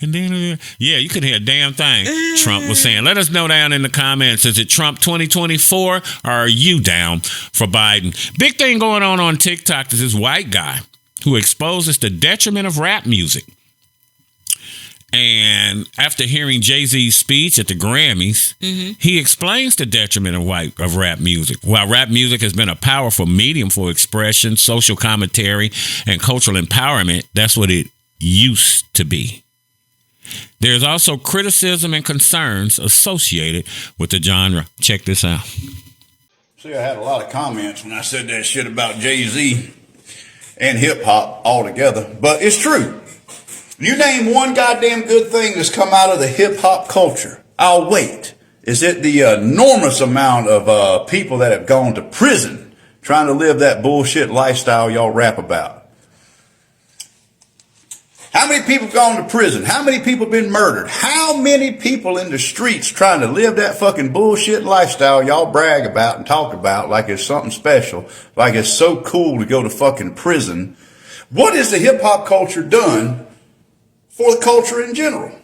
And then, yeah, you couldn't hear a damn thing Trump was saying. Let us know down in the comments. Is it Trump 2024 or are you down for Biden? Big thing going on TikTok is this white guy who exposes the detriment of rap music. And after hearing Jay-Z's speech at the Grammys, he explains the detriment of rap music. While rap music has been a powerful medium for expression, social commentary, and cultural empowerment, that's what it used to be. There's also criticism and concerns associated with the genre. Check this out. See, I had a lot of comments when I said that shit about Jay-Z and hip-hop altogether, but it's true. You name one goddamn good thing that's come out of the hip-hop culture, I'll wait. Is it the enormous amount of people that have gone to prison trying to live that bullshit lifestyle y'all rap about? How many people have gone to prison? How many people have been murdered? How many people in the streets trying to live that fucking bullshit lifestyle y'all brag about and talk about like it's something special, like it's so cool to go to fucking prison? What has the hip-hop culture done for the culture in general?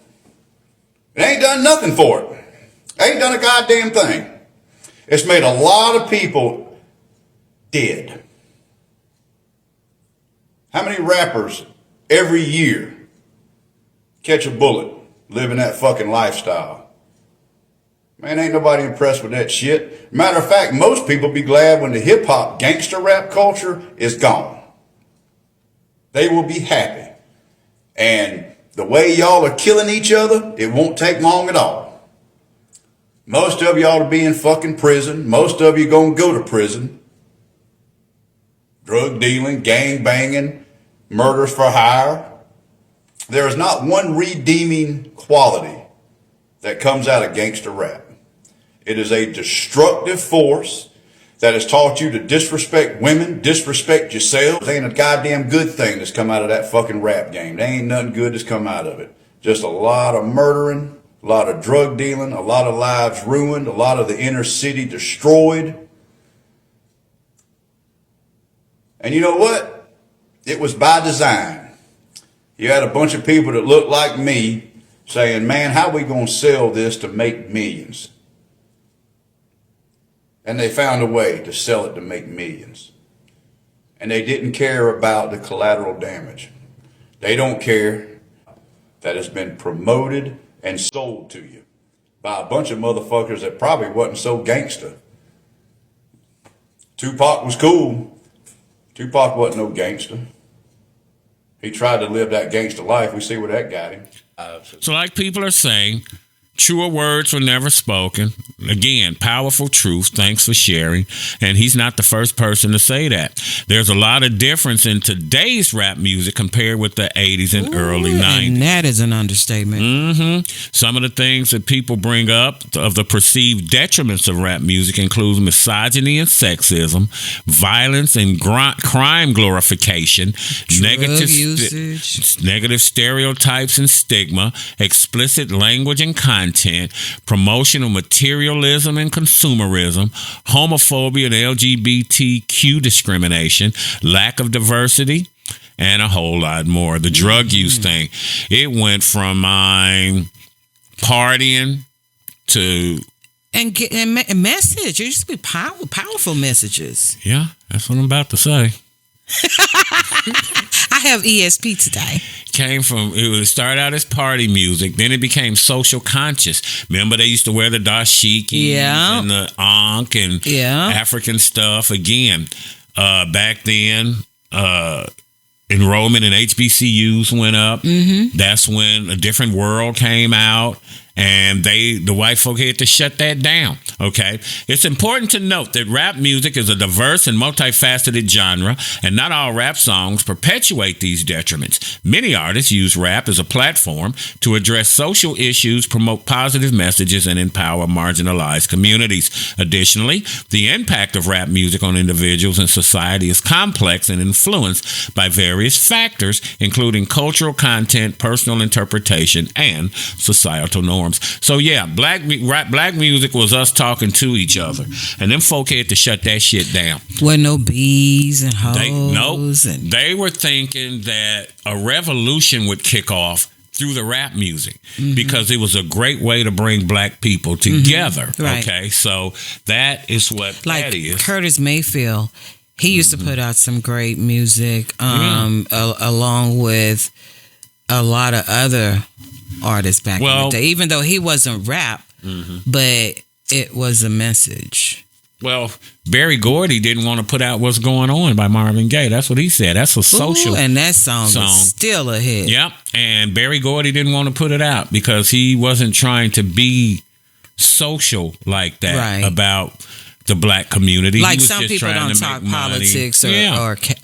It ain't done nothing for it. Ain't done a goddamn thing. It's made a lot of people dead. How many rappers every year catch a bullet living that fucking lifestyle? Man, ain't nobody impressed with that shit. Matter of fact, most people be glad when the hip-hop gangster rap culture is gone. They will be happy. And the way y'all are killing each other, it won't take long at all. Most of y'all to be in fucking prison. Most of you gonna go to prison. Drug dealing, gang banging, murders for hire. There is not one redeeming quality that comes out of gangster rap. It is a destructive force that has taught you to disrespect women, disrespect yourselves. There ain't a goddamn good thing that's come out of that fucking rap game. There ain't nothing good that's come out of it. Just a lot of murdering, a lot of drug dealing, a lot of lives ruined, a lot of the inner city destroyed. And you know what? It was by design. You had a bunch of people that looked like me saying, man, how are we going to sell this to make millions? And they found a way to sell it to make millions. And they didn't care about the collateral damage. They don't care that it's been promoted and sold to you by a bunch of motherfuckers that probably wasn't so gangster. Tupac was cool. Tupac wasn't no gangster. He tried to live that gangster life. We see where that got him. So like people are saying, truer words were never spoken. Again, powerful truth. Thanks for sharing. And he's not the first person to say that. There's a lot of difference in today's rap music compared with the 80s and early 90s. And that is an understatement. Some of the things that people bring up of the perceived detriments of rap music includes misogyny and sexism, violence and crime glorification, negative stereotypes and stigma, explicit language and content, promotion of materialism and consumerism, homophobia and LGBTQ discrimination, lack of diversity, and a whole lot more. The drug use thing, it went from partying to... And message. It used to be powerful messages. Yeah, that's what I'm about to say. I have ESP today. It started out as party music, then it became social conscious. Remember they used to wear the dashiki and the ankh and African stuff. Again, back then, enrollment in HBCUs went up. That's when A Different World came out. And the white folk had to shut that down, okay? It's important to note that rap music is a diverse and multifaceted genre, and not all rap songs perpetuate these detriments. Many artists use rap as a platform to address social issues, promote positive messages, and empower marginalized communities. Additionally, the impact of rap music on individuals and society is complex and influenced by various factors, including cultural content, personal interpretation, and societal norms. So yeah, black music was us talking to each other, and them folk had to shut that shit down. With no bees and hoes. They were thinking that a revolution would kick off through the rap music because it was a great way to bring black people together. Right. Okay, so that is what that is. Curtis Mayfield, he used to put out some great music along with a lot of other artists back in the day, even though he wasn't rap, but it was a message. Well, Berry Gordy didn't want to put out What's Going On by Marvin Gaye. That's what he said. That's a social and that song is still a hit. Yep. And Berry Gordy didn't want to put it out because he wasn't trying to be social like that about the black community. Like some people don't talk politics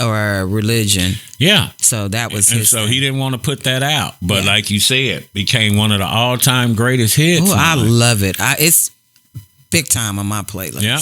or religion. Yeah. So that was his so thing. he didn't want to put that out. But like you said, became one of the all-time greatest hits. Oh, I love it. It's big time on my playlist. Yeah.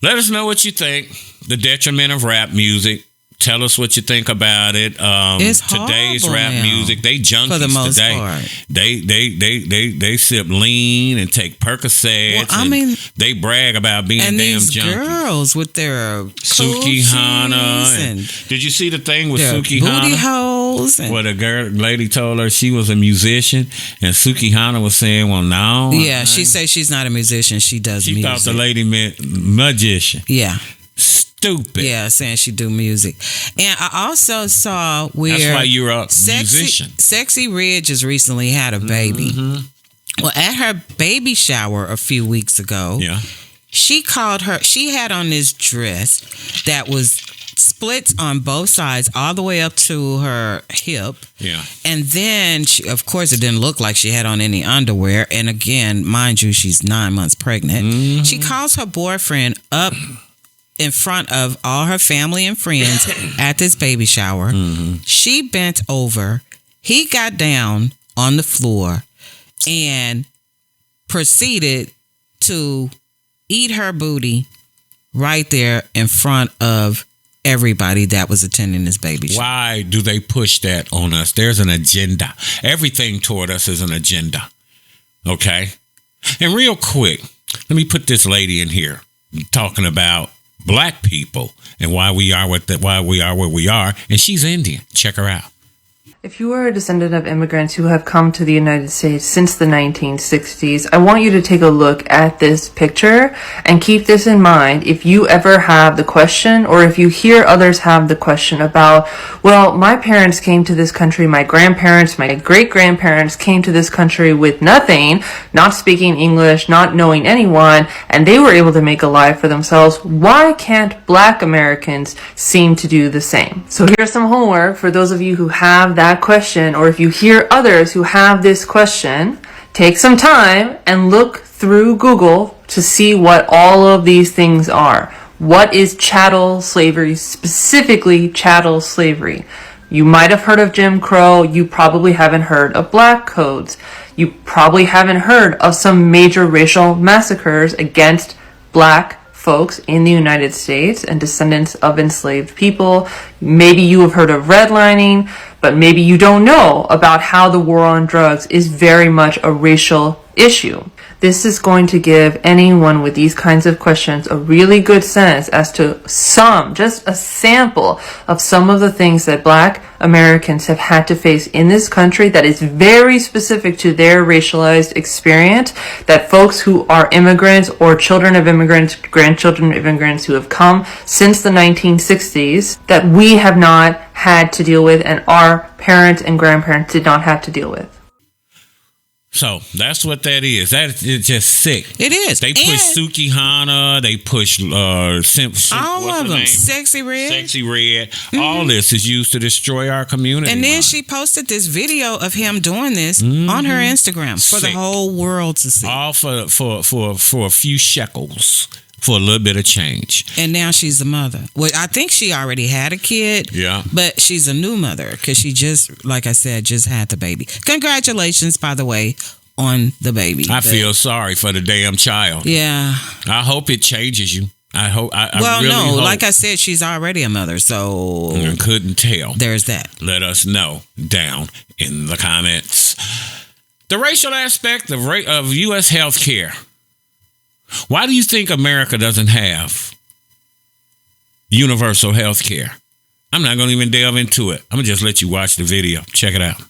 Let us know what you think. The detriment of rap music. Tell us what you think about it. It's today's horrible rap now, music. They junkies for the most today. part. They sip lean and take Percocets. Well, I mean, they brag about being and damn these junkies. Girls with their Suki Hana. And did you see the thing with Suki booty Hana? holes? Where the lady told her she was a musician, and Suki Hana was saying, "Well, no." Yeah, she says she's not a musician. She does music. She thought the lady meant magician. Yeah. Stupid. Yeah, saying she do music. And I also saw where that's why you're a musician. Sexy Red just recently had a baby. Well, at her baby shower a few weeks ago, she had on this dress that was splits on both sides all the way up to her hip. Yeah. And then, of course, it didn't look like she had on any underwear. And again, mind you, she's 9 months pregnant. She calls her boyfriend up in front of all her family and friends at this baby shower. She bent over. He got down on the floor and proceeded to eat her booty right there in front of everybody that was attending this baby shower. Why do they push that on us? There's an agenda. Everything toward us is an agenda. Okay? And real quick, let me put this lady in here talking about black people and why we are where we are, and she's Indian. Check her out. If you are a descendant of immigrants who have come to the United States since the 1960s, I want you to take a look at this picture and keep this in mind if you ever have the question, or if you hear others have the question about, well, my parents came to this country, my grandparents, my great-grandparents came to this country with nothing, not speaking English, not knowing anyone, and they were able to make a life for themselves. Why can't black Americans seem to do the same? So here's some homework for those of you who have that question, or if you hear others who have this question, take some time and look through Google to see what all of these things are. What is chattel slavery, specifically chattel slavery? You might have heard of Jim Crow. You probably haven't heard of black codes. You probably haven't heard of some major racial massacres against black folks in the United States and descendants of enslaved people. Maybe you have heard of redlining, but maybe you don't know about how the war on drugs is very much a racial issue. This is going to give anyone with these kinds of questions a really good sense as to just a sample of some of the things that black Americans have had to face in this country that is very specific to their racialized experience, that folks who are immigrants or children of immigrants, grandchildren of immigrants who have come since the 1960s, that we have not had to deal with and our parents and grandparents did not have to deal with. So that's what that is. That is just sick. It is. They push Suki Hana. They push all of them. Sexy Red. Sexy Red. All this is used to destroy our community. And then she posted this video of him doing this on her Instagram for the whole world to see. All for a few shekels. For a little bit of change. And now she's a mother. Well, I think she already had a kid. Yeah. But she's a new mother because she just, like I said, just had the baby. Congratulations, by the way, on the baby. I feel sorry for the damn child. Yeah. I hope it changes you. I hope. Well, really no, like I said, she's already a mother, so I couldn't tell. There's that. Let us know down in the comments. The racial aspect of U.S. healthcare. Why do you think America doesn't have universal health care? I'm not going to even delve into it. I'm going to just let you watch the video. Check it out.